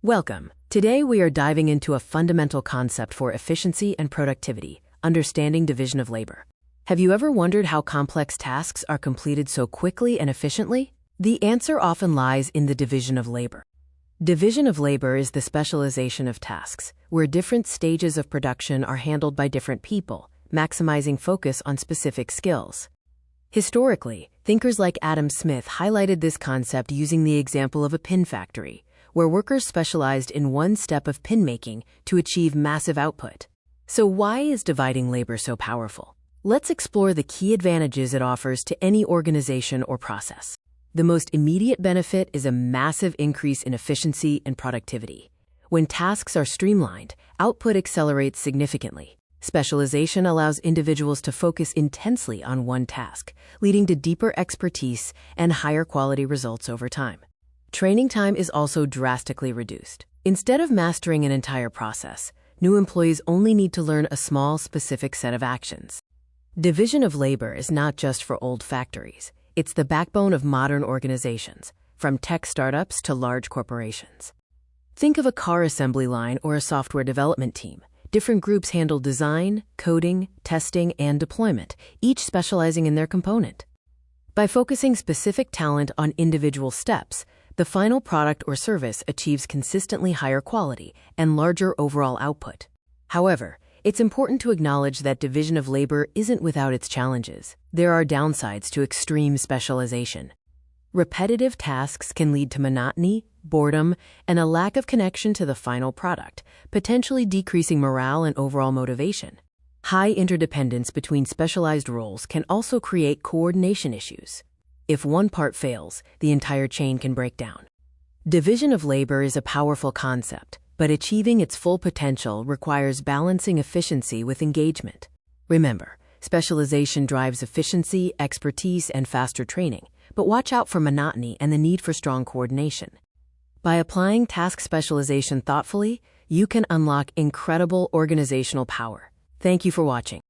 Welcome. Today we are diving into a fundamental concept for efficiency and productivity, understanding division of labor. Have you ever wondered how complex tasks are completed so quickly and efficiently? The answer often lies in the division of labor. Division of labor is the specialization of tasks, where different stages of production are handled by different people, maximizing focus on specific skills. Historically, thinkers like Adam Smith highlighted this concept using the example of a pin factory, where workers specialized in one step of pin making to achieve massive output. So why is dividing labor so powerful? Let's explore the key advantages it offers to any organization or process. The most immediate benefit is a massive increase in efficiency and productivity. When tasks are streamlined, output accelerates significantly. Specialization allows individuals to focus intensely on one task, leading to deeper expertise and higher quality results over time. Training time is also drastically reduced. Instead of mastering an entire process, new employees only need to learn a small, specific set of actions. Division of labor is not just for old factories. It's the backbone of modern organizations, from tech startups to large corporations. Think of a car assembly line or a software development team. Different groups handle design, coding, testing, and deployment, each specializing in their component. By focusing specific talent on individual steps, the final product or service achieves consistently higher quality and larger overall output. However, it's important to acknowledge that division of labor isn't without its challenges. There are downsides to extreme specialization. Repetitive tasks can lead to monotony, boredom, and a lack of connection to the final product, potentially decreasing morale and overall motivation. High interdependence between specialized roles can also create coordination issues. If one part fails, the entire chain can break down. Division of labor is a powerful concept, but achieving its full potential requires balancing efficiency with engagement. Remember, specialization drives efficiency, expertise, and faster training, but watch out for monotony and the need for strong coordination. By applying task specialization thoughtfully, you can unlock incredible organizational power. Thank you for watching.